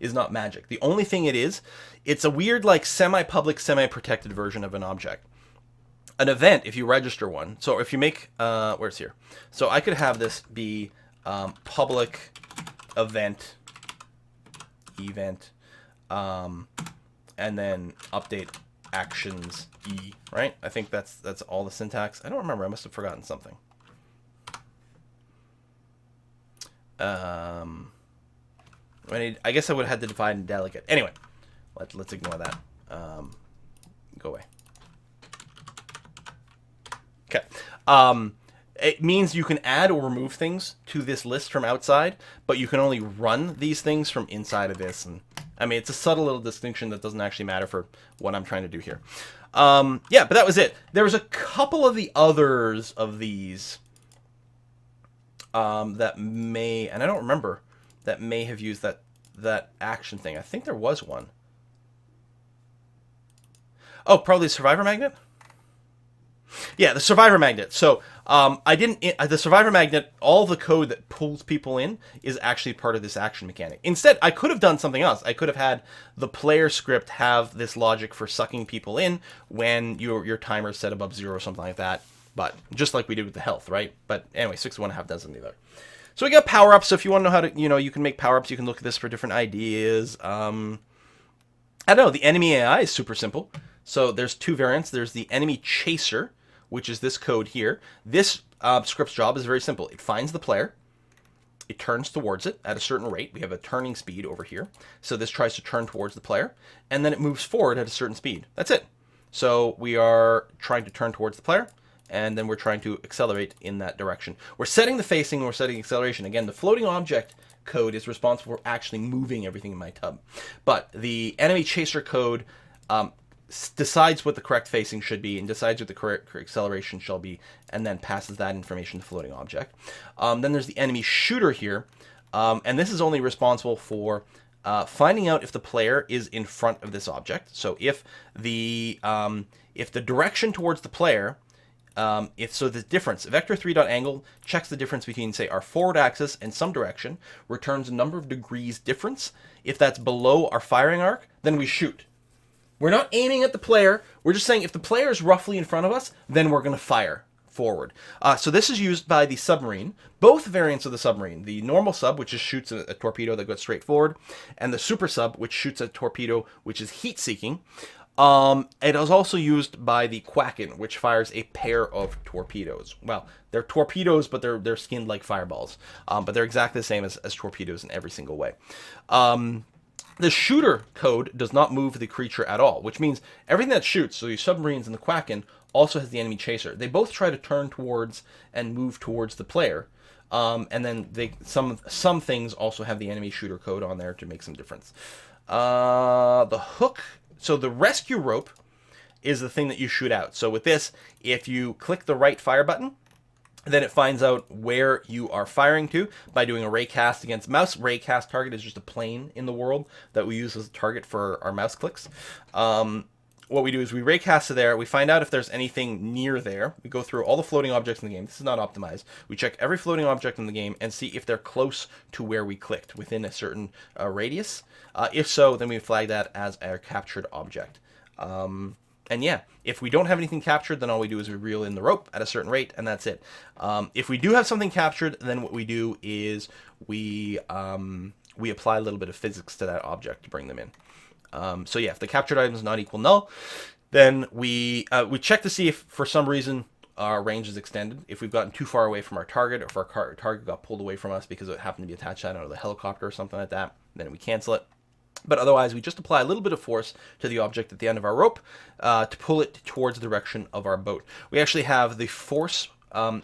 is not magic. The only thing it's a weird like semi-public, semi-protected version of an object. An event, if you register one, so if you make, where's here? So I could have this be public event, and then update actions E, right? I think that's all the syntax. I don't remember. I must have forgotten something. I guess I would have had to define delegate. Anyway, let's ignore that. Go away. Okay. It means you can add or remove things to this list from outside, but you can only run these things from inside of this. And I mean, it's a subtle little distinction that doesn't actually matter for what I'm trying to do here. Yeah, but that was it. There was a couple of the others of these that may, and I don't remember, that may have used that action thing. I think there was one. Oh, probably a survivor magnet? Yeah, the survivor magnet. So I didn't. The survivor magnet, all the code that pulls people in is actually part of this action mechanic. Instead, I could have done something else. I could have had the player script have this logic for sucking people in when your timer is set above 0 or something like that. But just like we did with the health, right? But anyway, 61.5 doesn't either. So we got power ups. So if you want to know how to, you can make power ups. You can look at this for different ideas. I don't know. The enemy AI is super simple. So there's two variants. There's the enemy chaser, which is this code here. This script's job is very simple. It finds the player. It turns towards it at a certain rate. We have a turning speed over here. So this tries to turn towards the player. And then it moves forward at a certain speed. That's it. So we are trying to turn towards the player. And then we're trying to accelerate in that direction. We're setting the facing and we're setting acceleration. Again, the floating object code is responsible for actually moving everything in my tub. But the enemy chaser code decides what the correct facing should be and decides what the correct acceleration shall be, and then passes that information to the floating object. Then there's the enemy shooter here, and this is only responsible for finding out if the player is in front of this object. So if the direction towards the player, the difference, vector3.angle checks the difference between, say, our forward axis and some direction, returns a number of degrees difference. If that's below our firing arc, then we shoot. We're not aiming at the player. We're just saying if the player is roughly in front of us, then we're going to fire forward. So this is used by the submarine, both variants of the submarine. The normal sub, which just shoots a torpedo that goes straight forward, and the super sub, which shoots a torpedo which is heat-seeking. It is also used by the Kraken, which fires a pair of torpedoes. Well, they're torpedoes, but they're skinned like fireballs. But they're exactly the same as torpedoes in every single way. The shooter code does not move the creature at all, which means everything that shoots, so your submarines and the Kraken, also has the enemy chaser. They both try to turn towards and move towards the player. And then some things also have the enemy shooter code on there to make some difference. The hook, so the rescue rope is the thing that you shoot out. So with this, if you click the right fire button, then it finds out where you are firing to by doing a raycast against mouse. Raycast target is just a plane in the world that we use as a target for our mouse clicks. What we do is we raycast to there. We find out if there's anything near there. We go through all the floating objects in the game. This is not optimized. We check every floating object in the game and see if they're close to where we clicked within a certain radius. If so, then we flag that as our captured object. And yeah, if we don't have anything captured, then all we do is we reel in the rope at a certain rate, and that's it. If we do have something captured, then what we do is we apply a little bit of physics to that object to bring them in. So yeah, if the captured item is not equal null, then we check to see if for some reason our range is extended. If we've gotten too far away from our target, or if our target got pulled away from us because it happened to be attached to the helicopter or something like that, then we cancel it. But otherwise, we just apply a little bit of force to the object at the end of our rope to pull it towards the direction of our boat. We actually have the force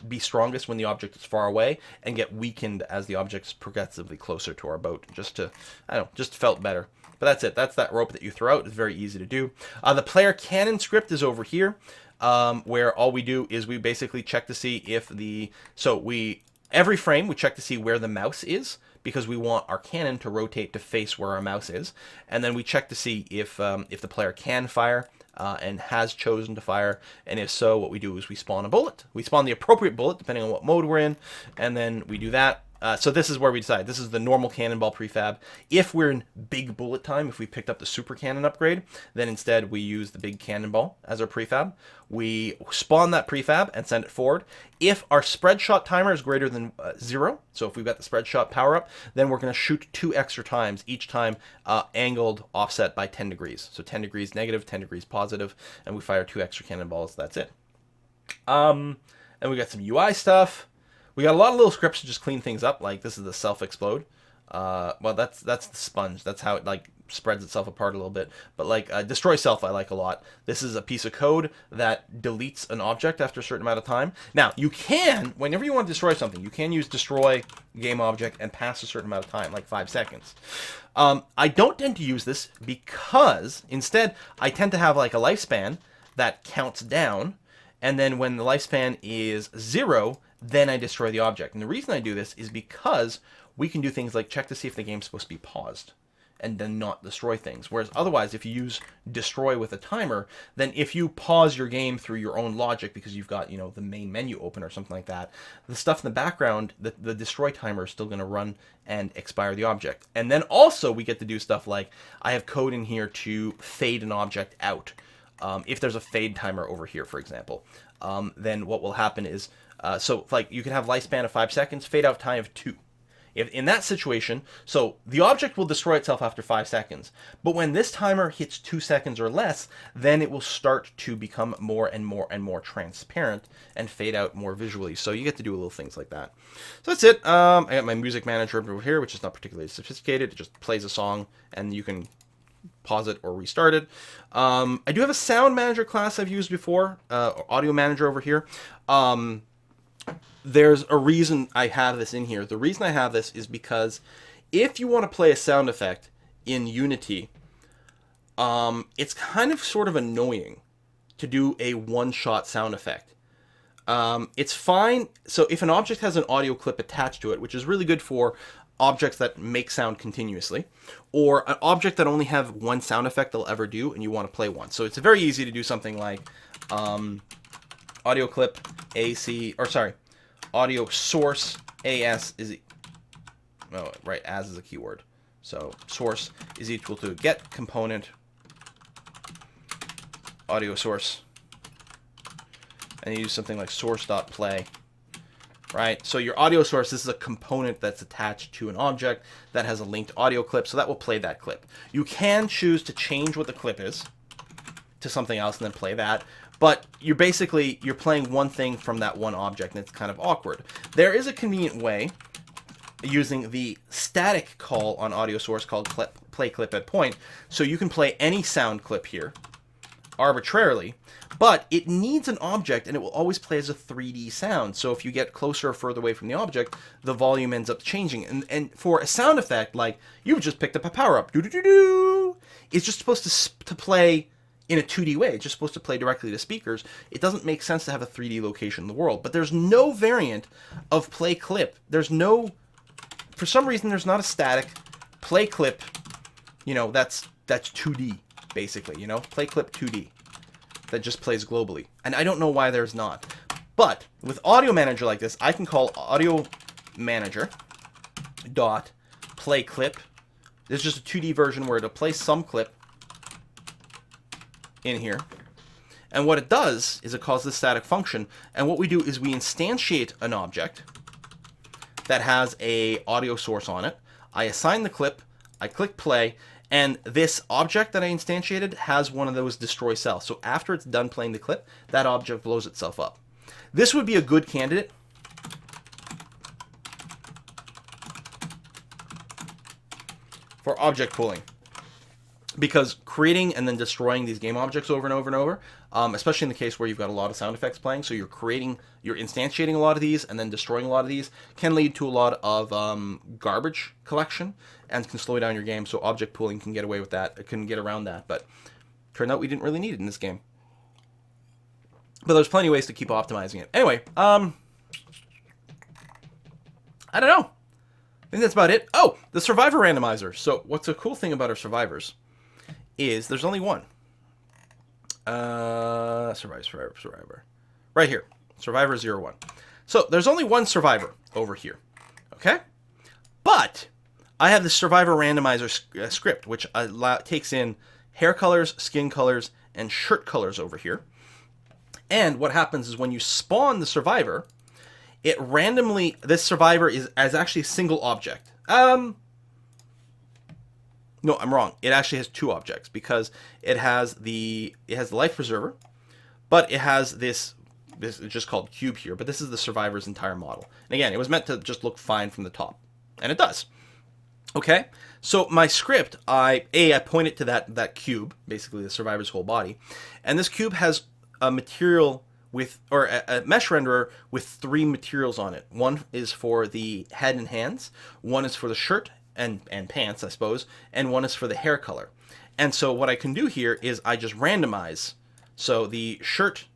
be strongest when the object is far away and get weakened as the object is progressively closer to our boat. Just felt better. But that's it. That's that rope that you throw out. It's very easy to do. The player Canon script is over here, where all we do is we basically check to see if every frame we check to see where the mouse is, because we want our cannon to rotate to face where our mouse is. And then we check to see if the player can fire and has chosen to fire. And if so, what we do is we spawn a bullet. We spawn the appropriate bullet, depending on what mode we're in. And then we do that. So this is where we decide. This is the normal cannonball prefab. If we're in big bullet time, if we picked up the super cannon upgrade, then instead we use the big cannonball as our prefab. We spawn that prefab and send it forward. If our spread shot timer is greater than 0, so if we've got the spread shot power up, then we're going to shoot 2 extra times, each time angled offset by 10 degrees. So 10 degrees negative, 10 degrees positive, and we fire 2 extra cannonballs. That's it. And we got some UI stuff. We got a lot of little scripts to just clean things up, like this is the self-explode. Well, that's the sponge. That's how it spreads itself apart a little bit. But destroy self I like a lot. This is a piece of code that deletes an object after a certain amount of time. Now, you can, whenever you want to destroy something, you can use destroy game object and pass a certain amount of time, like 5 seconds. I don't tend to use this because instead I tend to have like a lifespan that counts down, and then when the lifespan is 0, then I destroy the object. And the reason I do this is because we can do things like check to see if the game's supposed to be paused. and then not destroy things. Whereas otherwise, if you use destroy with a timer, then if you pause your game through your own logic because you've got, the main menu open or something like that, the stuff in the background, the destroy timer is still going to run and expire the object. And then also we get to do stuff like I have code in here to fade an object out. If there's a fade timer over here, for example, then what will happen is, so like you can have lifespan of 5 seconds, fade out time of 2. If in that situation, so the object will destroy itself after 5 seconds, but when this timer hits 2 seconds or less, then it will start to become more and more and more transparent and fade out more visually. So you get to do little things like that. So that's it. I got my music manager over here, which is not particularly sophisticated. It just plays a song and you can pause it or restart it. I do have a sound manager class I've used before, audio manager over here. There's a reason I have this in here. The reason I have this is because if you want to play a sound effect in Unity, it's kind of sort of annoying to do a one-shot sound effect. It's fine. So if an object has an audio clip attached to it, which is really good for objects that make sound continuously, or an object that only have one sound effect they'll ever do, and you want to play one. So it's very easy to do something like audio clip AC, or sorry, audio source AS is, as is a keyword. So source is equal to get component audio source, and you use something like source.play. Right, so your audio source, this is a component that's attached to an object that has a linked audio clip, so that will play that clip. You can choose to change what the clip is to something else and then play that, but you're playing one thing from that one object, and it's kind of awkward. There is a convenient way using the static call on audio source called play clip at point, so you can play any sound clip here arbitrarily, but it needs an object and it will always play as a 3D sound. So if you get closer or further away from the object, the volume ends up changing. And for a sound effect, like you've just picked up a power-up, doo-doo-doo-doo, it's just supposed to play in a 2D way. It's just supposed to play directly to speakers. It doesn't make sense to have a 3D location in the world. But there's no variant of play clip. For some reason, there's not a static play clip, that's 2D, basically, play clip 2D. That just plays globally. And I don't know why there's not. But with audio manager like this, I can call audio manager dot play clip. There's just a 2D version where it'll play some clip in here. And what it does is it calls this static function. And what we do is we instantiate an object that has a audio source on it. I assign the clip, I click play, and this object that I instantiated has one of those destroy cells. So after it's done playing the clip, that object blows itself up. This would be a good candidate for object pooling, because creating and then destroying these game objects over and over and over, especially in the case where you've got a lot of sound effects playing, so you're instantiating a lot of these and then destroying a lot of these, can lead to a lot of garbage collection and can slow down your game. So object pooling can get away with that. It can get around that, but turned out we didn't really need it in this game. But there's plenty of ways to keep optimizing it. Anyway, I don't know. I think that's about it. Oh, the survivor randomizer. So what's a cool thing about our survivors is there's only one. Survivor. Right here. Survivor 01. So there's only one survivor over here. Okay? But I have the survivor randomizer script, which takes in hair colors, skin colors, and shirt colors over here. And what happens is when you spawn the survivor, it randomly, this survivor is actually a single object. No, I'm wrong. It actually has two objects because it has the life preserver, but it has this is just called cube here, but this is the survivor's entire model. And again, it was meant to just look fine from the top, and it does. Okay, so my script, I point it to that cube, basically the survivor's whole body, and this cube has a material with, or a mesh renderer with 3 materials on it. One is for the head and hands, one is for the shirt and pants, I suppose, and one is for the hair color. And so what I can do here is I just randomize. So the shirt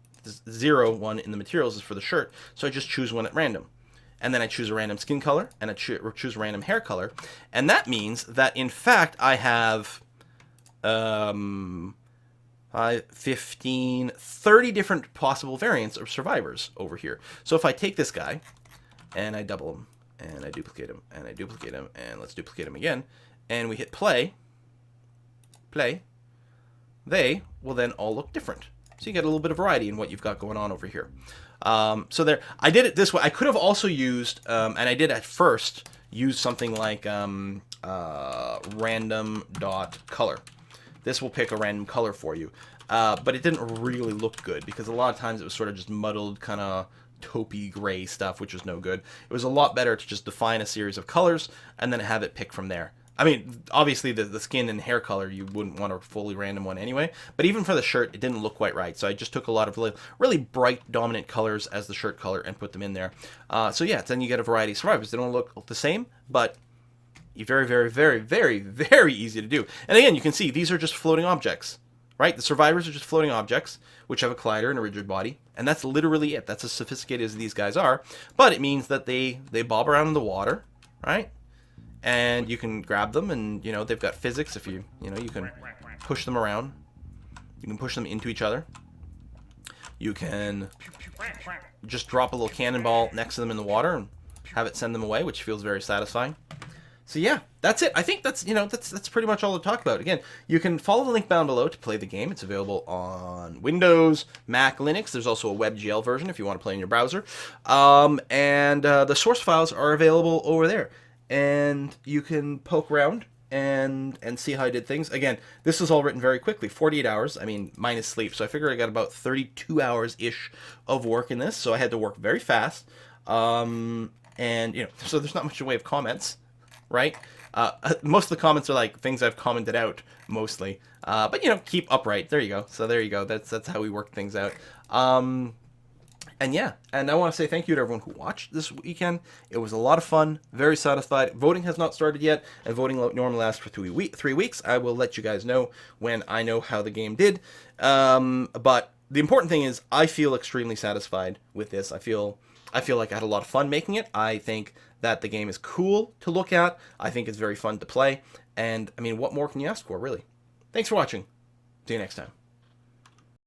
0 one in the materials is for the shirt, so I just choose one at random. and then I choose a random skin color, and I choose a random hair color, and that means that in fact I have 15, 30 different possible variants of survivors over here. So if I take this guy, and I double him, and I duplicate him, and I duplicate him, and let's duplicate him again, and we hit play, they will then all look different. So you get a little bit of variety in what you've got going on over here. So there, I did it this way. I could have also used, and I did at first, use something like random.color. This will pick a random color for you. But it didn't really look good because a lot of times it was sort of just muddled, kind of taupey gray stuff, which was no good. It was a lot better to just define a series of colors and then have it pick from there. I mean, obviously the skin and hair color, you wouldn't want a fully random one anyway, but even for the shirt, it didn't look quite right. So I just took a lot of really bright, dominant colors as the shirt color and put them in there. So yeah, then you get a variety of survivors. They don't look the same, but very, very, very, very, very easy to do. And again, you can see these are just floating objects, right? The survivors are just floating objects, which have a collider and a rigid body, and that's literally it. That's as sophisticated as these guys are, but it means that they bob around in the water, right? And you can grab them, and you know they've got physics. If you can push them around, you can push them into each other. You can just drop a little cannonball next to them in the water and have it send them away, which feels very satisfying. So yeah, that's it. I think that's pretty much all to talk about. Again, you can follow the link down below to play the game. It's available on Windows, Mac, Linux. There's also a WebGL version if you want to play in your browser. And the source files are available over there. And you can poke around and see how I did things. Again, this is all written very quickly, 48 hours. I mean, minus sleep. So I figure I got about 32 hours-ish of work in this. So I had to work very fast. And, so there's not much in the way of comments. Right? Most of the comments are like things I've commented out mostly. But keep upright. There you go. So there you go. That's how we work things out. And yeah, and I want to say thank you to everyone who watched this weekend. It was a lot of fun, very satisfied. Voting has not started yet, and voting normally lasts for 3 weeks. I will let you guys know when I know how the game did. But the important thing is I feel extremely satisfied with this. I feel like I had a lot of fun making it. I think that the game is cool to look at. I think it's very fun to play. And, I mean, what more can you ask for, really? Thanks for watching. See you next time.